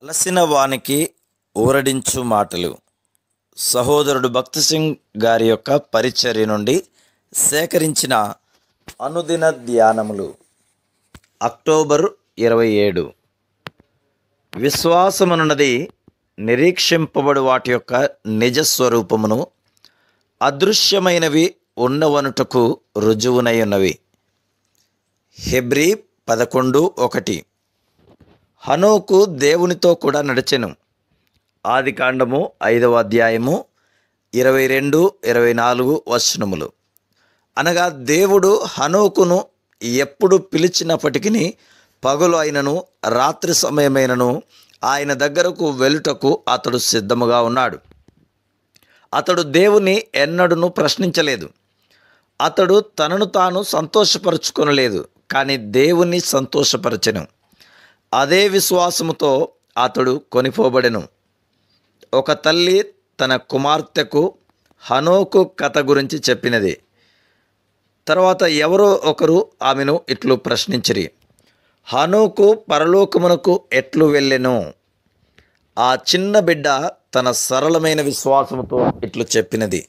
అలసిన వానికి ఊరడించు మాటలు. సహోదరుడు భక్తి సింగ్ గారి యొక్క పరిచర్య నుండి సేకరించిన అనుదిన ధ్యానములు. అక్టోబర్ 27. విశ్వాసమనున్నది నిరీక్షింపబడు వాటి యొక్క నిజస్వరూపమును, అదృశ్యమైనవి ఉన్నవనుటకు రుజువునై ఉన్నవి. హెబ్రీ 11:1. హనోకు దేవునితో కూడా నడిచెను. ఆదికాండము 5వ అధ్యాయము 22-24 వచనములు. అనగా దేవుడు హనోకును ఎప్పుడు పిలిచినప్పటికీ పగలు అయినను రాత్రి సమయమైనను ఆయన దగ్గరకు వెళ్ళుటకు అతడు సిద్ధముగా ఉన్నాడు. అతడు దేవుని ఎన్నడూను ప్రశ్నించలేదు. అతడు తనను తాను సంతోషపరచుకొనలేదు, కానీ దేవుని సంతోషపరచెను. అదే విశ్వాసముతో అతడు కొనిపోబడెను. ఒక తల్లి తన కుమార్తెకు హనోకు కథ గురించి చెప్పినది. తర్వాత ఎవరో ఒకరు ఆమెను ఇట్లు ప్రశ్నించిరి, హనోకు పరలోకమునకు ఎట్లు వెళ్ళెను? ఆ చిన్న బిడ్డ తన సరళమైన విశ్వాసముతో ఇట్లు చెప్పినది,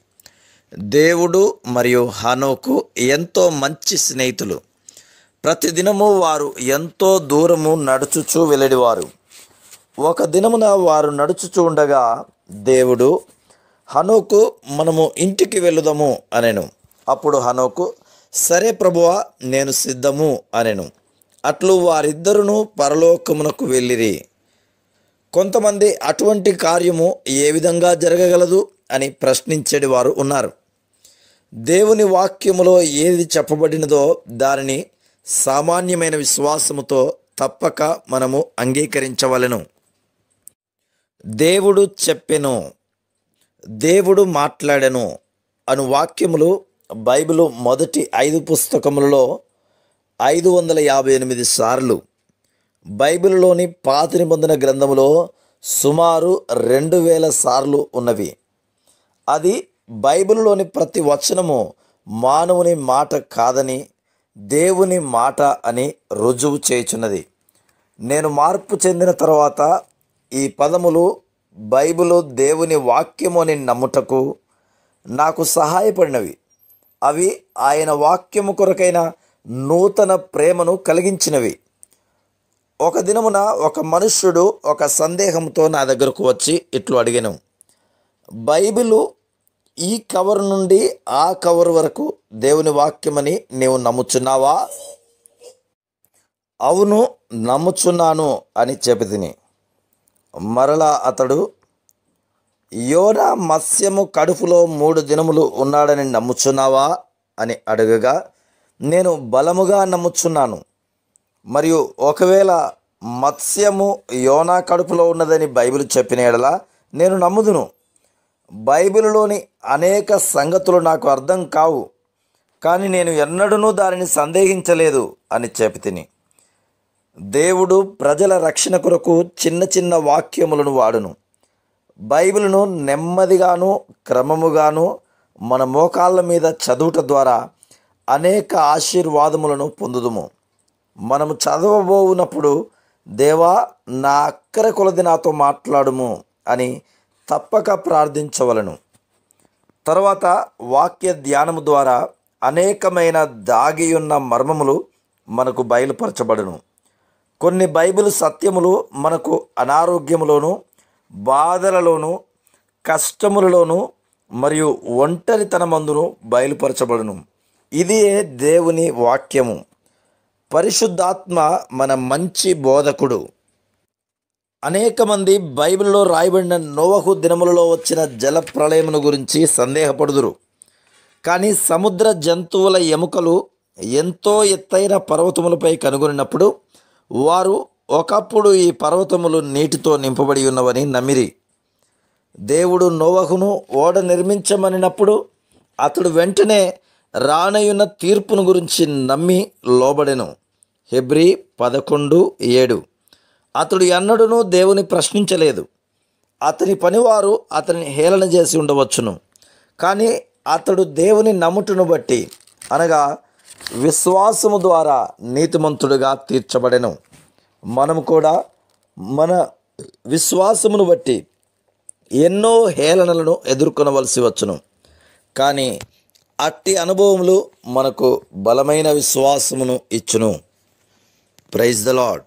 దేవుడు మరియు హనోకు ఎంతో మంచి స్నేహితులు. ప్రతిదినము వారు ఎంతో దూరము నడుచుచూ వెళ్ళేవారు. ఒక దినమున వారు నడుచుచూ ఉండగా దేవుడు, హనోకు మనము ఇంటికి వెళ్ళుదాము అనెను. అప్పుడు హనోకు, సరే ప్రభువా, నేను సిద్ధము అనెను. అట్లు వారిద్దరును పరలోకమునకు వెళ్ళిరి. కొంతమంది అటువంటి కార్యము ఏ విధంగా జరగగలదు అని ప్రశ్నించేది వారు ఉన్నారు. దేవుని వాక్యములో ఏది చెప్పబడినదో దానిని సామాన్యమైన విశ్వాసముతో తప్పక మనము అంగీకరించవలెను. దేవుడు చెప్పెను, దేవుడు మాట్లాడెను అను వాక్యములు బైబిలు మొదటి 5 పుస్తకములలో 558 సార్లు, బైబిల్లోని పాత నిబంధన గ్రంథములో సుమారు 2000 సార్లు ఉన్నవి. అది బైబిల్లోని ప్రతి వచనము మానవుని మాట కాదని, దేవుని మాట అని రుజువు చేయుచున్నది. నేను మార్పు చెందిన తర్వాత ఈ పదములు బైబిలు దేవుని వాక్యము అని నమ్ముటకు నాకు సహాయపడినవి. అవి ఆయన వాక్యము కొరకైన నూతన ప్రేమను కలిగించినవి. ఒక దినమున ఒక మనుష్యుడు ఒక సందేహంతో నా దగ్గరకు వచ్చి ఇట్లు అడిగాను, బైబిలు ఈ కవర్ నుండి ఆ కవర్ వరకు దేవుని వాక్యమని నీవు నమ్ముచున్నావా? అవును, నమ్ముచున్నాను అని చెప్పితిని. మరలా అతడు, యోనా మత్స్యము కడుపులో 3 దినములు ఉన్నాడని నమ్ముచున్నావా అని అడగగా, నేను బలముగా నమ్ముచున్నాను. మరియు ఒకవేళ మత్స్యము యోనా కడుపులో ఉన్నదని బైబిల్ చెప్పిన ఎడల నేను నమ్ముదును. బైబిల్లోని అనేక సంగతులు నాకు అర్థం కావు, కానీ నేను ఎన్నడూనూ దానిని సందేహించలేదు అని చెప్పితిని. దేవుడు ప్రజల రక్షణ కొరకు చిన్న చిన్న వాక్యములను వాడును. బైబిల్ను నెమ్మదిగాను క్రమముగాను మన మోకాళ్ళ మీద చదువుట ద్వారా అనేక ఆశీర్వాదములను పొందుదుము. మనము చదవబోవునప్పుడు, దేవా, నా అక్కర కొలది నాతో మాట్లాడుము అని తప్పక ప్రార్థించవలను. తర్వాత వాక్య ధ్యానము ద్వారా అనేకమైన దాగియున్న మర్మములు మనకు బయలుపరచబడును. కొన్ని బైబిల్ సత్యములు మనకు అనారోగ్యములోను, బాధలలోను, కష్టములలోను మరియు ఒంటరితనమందును బయలుపరచబడును. ఇదే దేవుని వాక్యము. పరిశుద్ధాత్మ మన మంచి బోధకుడు. అనేక మంది బైబిల్లో రాయబడిన నోవహు దినములలో వచ్చిన జల ప్రళయమును గురించి సందేహపడుదురు. కానీ సముద్ర జంతువుల ఎముకలు ఎంతో ఎత్తైన పర్వతములపై కనుగొనినప్పుడు వారు ఒకప్పుడు ఈ పర్వతములు నీటితో నింపబడి ఉన్నవని నమ్మిరి. దేవుడు నోవహును ఓడ నిర్మించమనినప్పుడు అతడు వెంటనే రానయున్న తీర్పును గురించి నమ్మి లోబడెను. హెబ్రీ 11:7. అతడు ఎన్నడూనూ దేవుని ప్రశ్నించలేదు. అతని పనివారు అతనిని హేళన చేసి ఉండవచ్చును, కానీ అతడు దేవుని నమ్ముటను బట్టి, అనగా విశ్వాసము ద్వారా నీతిమంతుడుగా తీర్చబడెను. మనము కూడా మన విశ్వాసమును బట్టి ఎన్నో హేళనలను ఎదుర్కొనవలసి వచ్చును. కానీ అట్టి అనుభవములు మనకు బలమైన విశ్వాసమును ఇచ్చును. Praise the lord.